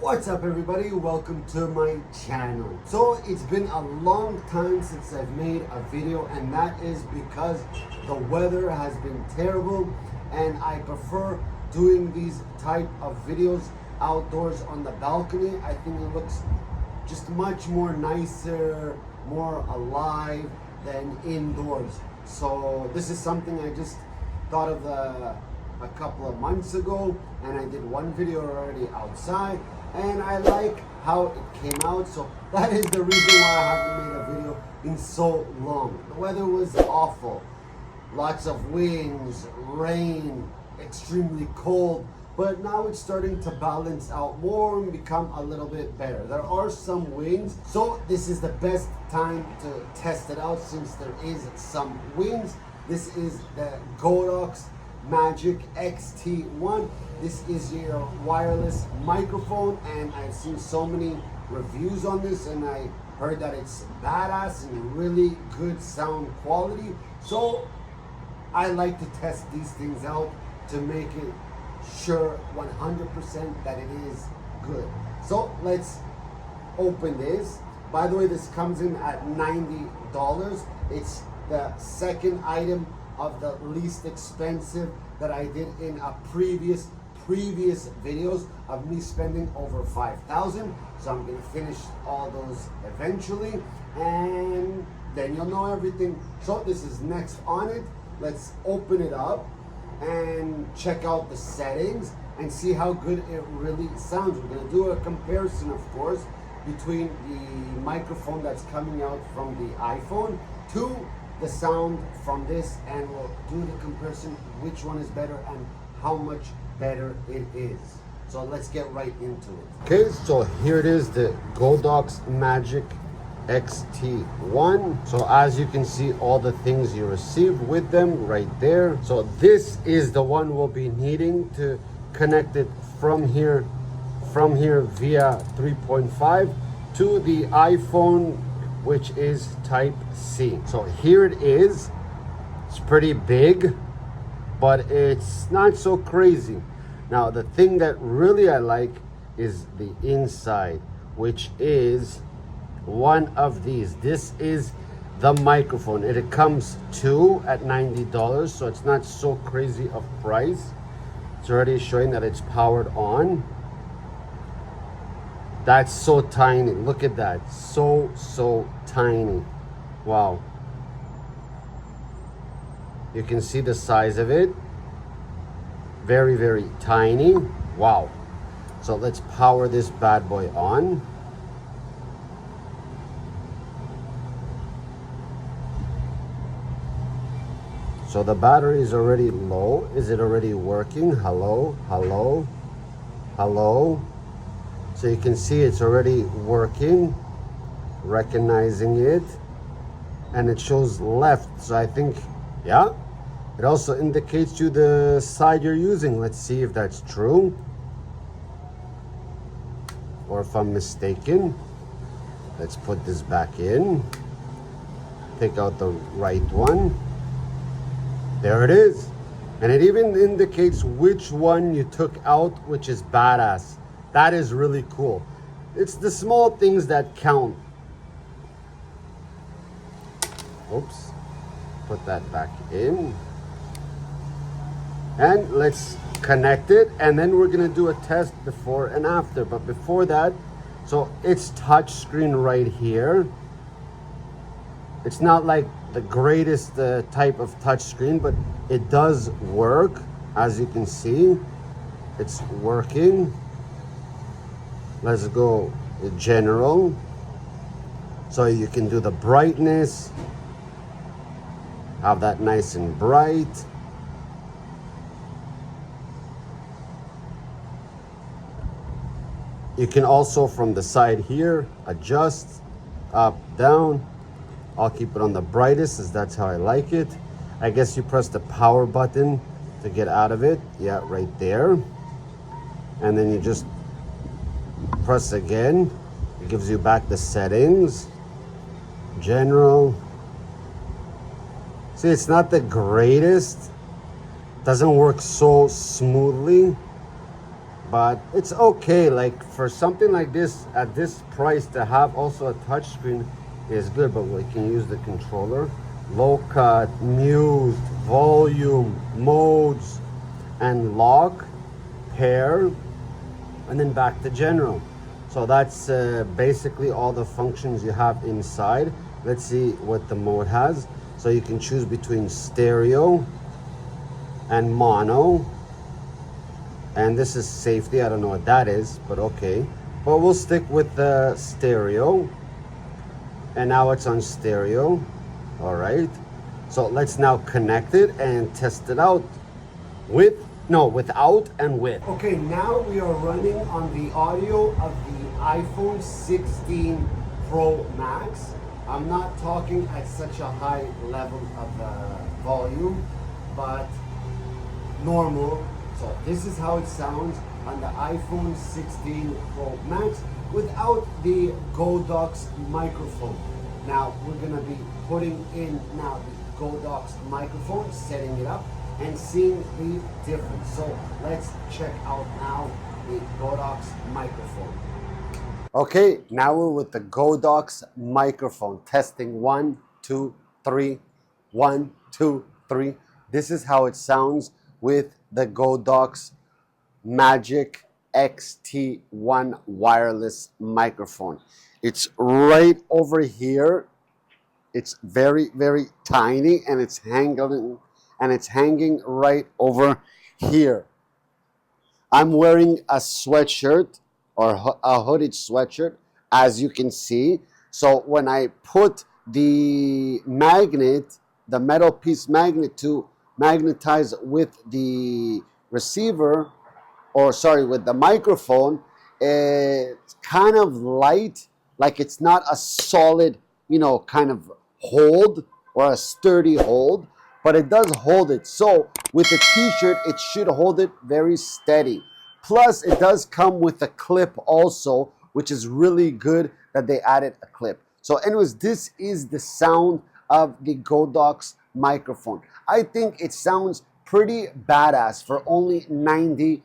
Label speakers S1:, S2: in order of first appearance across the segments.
S1: What's up everybody, welcome to my channel. So it's been a long time since I've made a video, and that is because the weather has been terrible and I prefer doing these type of videos outdoors on the balcony. I think it looks just much more nicer, more alive than indoors. So this is something I just thought of a couple of months ago, and I did one video already outside and I like how it came out. So that is the reason why I haven't made a video in so long. The weather was awful, lots of winds, rain, extremely cold, but now it's starting to balance out more and become a little bit better. There are some winds, so this is the best time to test it out since there is some winds. This is the Godox Magic XT1. This is your wireless microphone, and I've seen so many reviews on this and I heard that it's badass and really good sound quality. So I like to test these things out to make it sure 100% that it is good. So let's open this. By the way, this comes in at $90. It's the second item of the least expensive that I did in a previous videos of me spending over $5,000. So I'm gonna finish all those eventually, and then you'll know everything. So this is next on it. Let's open it up and check out the settings and see how good it really sounds. We're gonna do a comparison, of course, between the microphone that's coming out from the iPhone to the sound from this, and we'll do the comparison, which one is better and how much better it is. So let's get right into it. Okay, so here it is, the Godox Magic XT1. So as you can see, all the things you receive with them right there. So this is the one we'll be needing to connect it from here via 3.5 to the iPhone, which is type C. So here it is. It's pretty big, but it's not so crazy. Now the thing that really I like is the inside, which is one of these. This is the microphone. It comes two at $90, so it's not so crazy of price. It's already showing that it's powered on. That's so tiny. Look at that. So tiny. Wow. You can see the size of it. Very tiny. Wow. So let's power this bad boy on. So the battery is already low. Is it already working? Hello. So you can see it's already working, recognizing it, and it shows left. So I think, yeah, it also indicates you the side you're using. Let's see if that's true or if I'm mistaken. Let's put this back in, take out the right one. There it is. And it even indicates which one you took out, which is badass. That is really cool. It's the small things that count. Oops. Put that back in. And let's connect it, and then we're gonna do a test before and after. But before that, so it's touch screen right here. It's not like the greatest type of touch screen, but it does work. As you can see, it's working. Let's go general. So you can do the brightness, have that nice and bright. You can also from the side here adjust up, down. I'll keep it on the brightest as that's how I like it. I guess you press the power button to get out of it. Yeah, right there. And then you just press again. It gives you back the settings. General. See, it's not the greatest. Doesn't work so smoothly. but it's okay. Like for something like this at this price, to have also a touchscreen is good. But we can use the controller, low cut, mute, volume, modes, and lock, pair, and then back to general. So that's basically all the functions you have inside. Let's see what the mode has. So you can choose between stereo and mono, and this is safety. I don't know what that is, but okay. But we'll stick with the stereo, and now it's on stereo. All right, so let's now connect it and test it out without and with. Okay, now we are running on the audio of the iPhone 16 Pro Max. I'm not talking at such a high level of volume, but normal. So this is how it sounds on the iPhone 16 Pro Max without the Godox microphone. Now we're gonna be putting in now the Godox microphone, setting it up, and seeing the difference. So let's check out now the Godox microphone. Okay, now we're with the Godox microphone. Testing 1, 2, 3. 1, 2, 3. This is how it sounds with the Godox Magic XT1 wireless microphone. It's right over here. It's very, very tiny, and it's hanging right over here. I'm wearing a sweatshirt, or a hooded sweatshirt, as you can see. So when I put the magnet, the metal piece magnet, to magnetize with the receiver, or sorry, with the microphone, it's kind of light, like it's not a solid, kind of hold or a sturdy hold, but it does hold it. So with the t-shirt, it should hold it very steady. Plus, it does come with a clip also, which is really good that they added a clip. So anyways, this is the sound of the Godox microphone. I think it sounds pretty badass for only $90.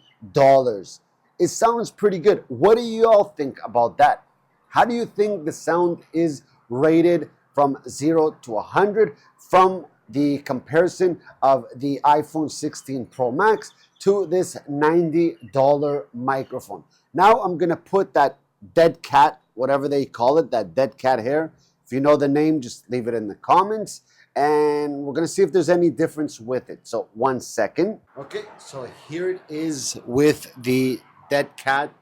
S1: It sounds pretty good. What do you all think about that? How do you think the sound is rated from 0 to 100 from the comparison of the iPhone 16 Pro Max to this $90 microphone? Now I'm gonna put that dead cat, whatever they call it, that dead cat hair. If you know the name, just leave it in the comments, and we're gonna see if there's any difference with it. So 1 second. Okay, so here it is with the dead cat,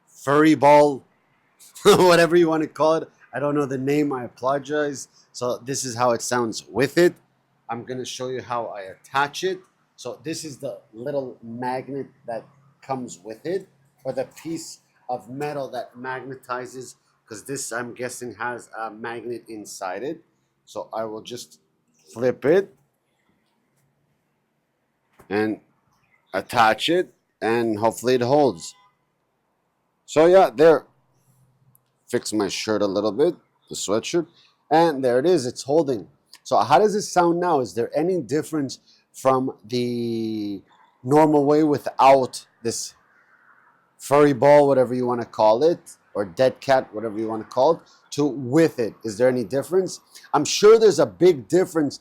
S1: furry ball, whatever you want to call it. I don't know the name, I apologize. So this is how it sounds with it. I'm gonna show you how I attach it. So this is the little magnet that comes with it, or the piece of metal that magnetizes, because this, I'm guessing, has a magnet inside it. So I will just flip it and attach it, and hopefully it holds. So yeah, there. Fix my shirt a little bit, the sweatshirt, and there it is, it's holding. So how does it sound now? Is there any difference from the normal way without this furry ball, whatever you want to call it, or dead cat, whatever you want to call it, to with it? Is there any difference? I'm sure there's a big difference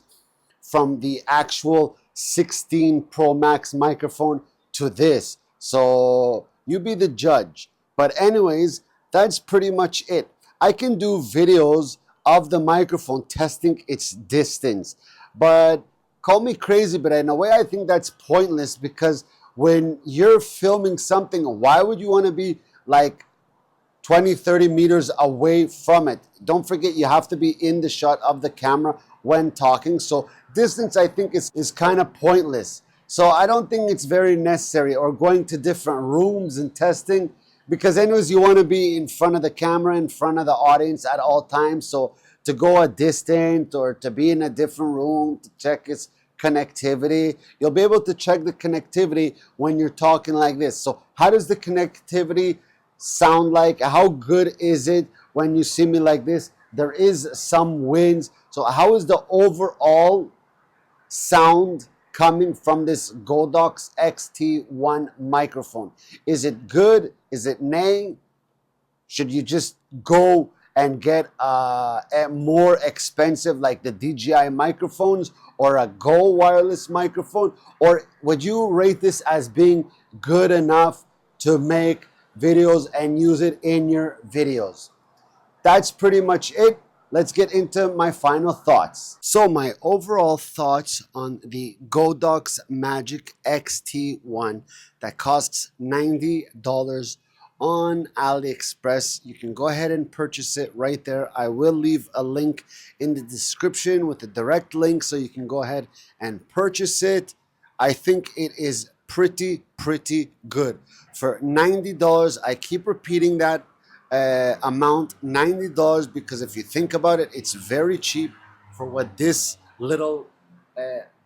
S1: from the actual 16 Pro Max microphone to this. So you be the judge. But anyways, that's pretty much it. I can do videos of the microphone testing its distance, but call me crazy, but in a way I think that's pointless, because when you're filming something, why would you want to be like 20, 30 meters away from it? Don't forget, you have to be in the shot of the camera when talking. So distance, I think, is kind of pointless. So I don't think it's very necessary, or going to different rooms and testing, because anyways, you want to be in front of the camera, in front of the audience at all times. So to go a distance, or to be in a different room to check its connectivity, you'll be able to check the connectivity when you're talking like this. So how does the connectivity sound like? How good is it when you see me like this? There is some winds. So how is the overall sound coming from this Godox XT1 microphone? Is it good? Is it nay? Should you just go and get a more expensive like the DJI microphones or a Go wireless microphone? Or would you rate this as being good enough to make videos and use it in your videos? That's pretty much it. Let's get into my final thoughts. So my overall thoughts on the Godox Magic XT1 that costs $90 on AliExpress. You can go ahead and purchase it right there. I will leave a link in the description with a direct link so you can go ahead and purchase it. I think it is pretty good. For $90, I keep repeating that amount, $90, because if you think about it, it's very cheap for what this little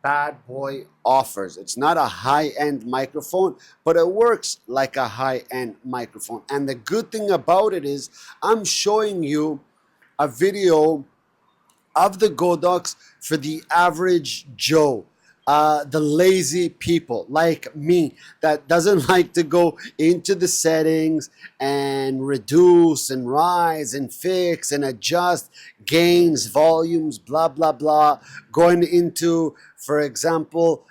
S1: bad boy offers. It's not a high-end microphone, but it works like a high-end microphone. And the good thing about it is I'm showing you a video of the Godox for the average Joe, the lazy people like me that doesn't like to go into the settings and reduce and rise and fix and adjust gains, volumes, blah blah blah, going into, for example,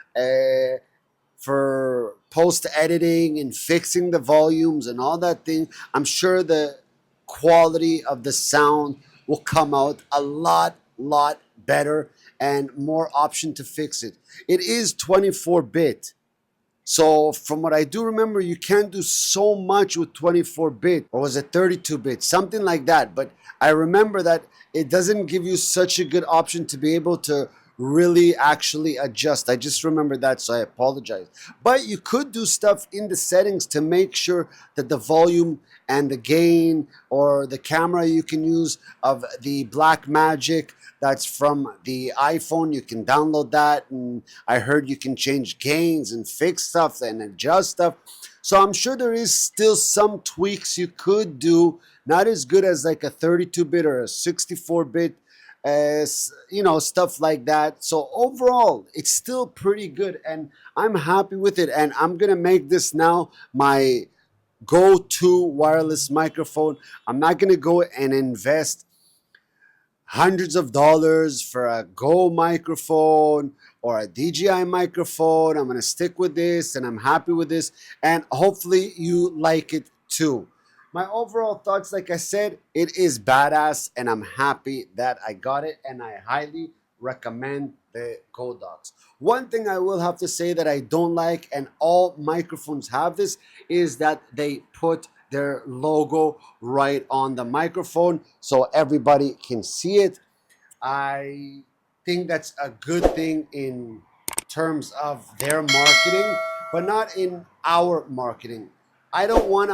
S1: for post editing and fixing the volumes and all that thing. I'm sure the quality of the sound will come out a lot better and more option to fix it. It is 24-bit. So from what I do remember, you can't do so much with 24-bit, or was it 32-bit? Something like that. But I remember that it doesn't give you such a good option to be able to really actually adjust. I just remember that, so I apologize. But you could do stuff in the settings to make sure that the volume and the gain, or the camera you can use of the Black Magic that's from the iPhone, you can download that, and I heard you can change gains and fix stuff and adjust stuff. So I'm sure there is still some tweaks you could do, not as good as like a 32-bit or a 64-bit, you know, stuff like that. So overall, it's still pretty good, and I'm happy with it. And I'm gonna make this now my go-to wireless microphone. I'm not gonna go and invest hundreds of dollars for a Go microphone or a DJI microphone. I'm gonna stick with this, and I'm happy with this, and hopefully you like it too. My overall thoughts, like I said, it is badass, and I'm happy that I got it, and I highly recommend the Godox. One thing I will have to say that I don't like, and all microphones have this, is that they put their logo right on the microphone so everybody can see it. I think that's a good thing in terms of their marketing, but not in our marketing. I don't want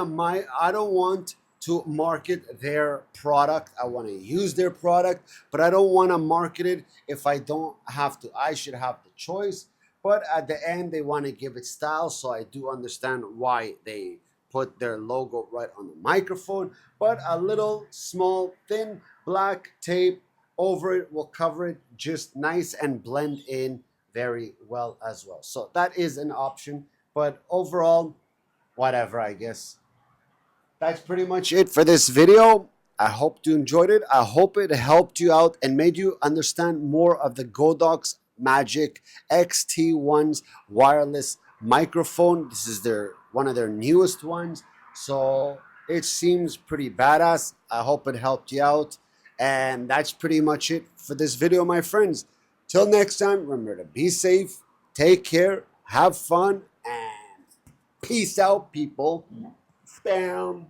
S1: to market their product. I want to use their product, but I don't want to market it if I don't have to. I should have the choice, but at the end they want to give it style, so I do understand why they put their logo right on the microphone. But a little small thin black tape over it will cover it just nice and blend in very well as well. So that is an option, but overall, whatever, I guess. That's pretty much it for this video. I hope you enjoyed it. I hope it helped you out and made you understand more of the Godox Magic XT1's wireless microphone. This is one of their newest ones, so it seems pretty badass. I hope it helped you out, and that's pretty much it for this video, my friends. Till next time, remember to be safe, take care, have fun, and peace out, people. Bam.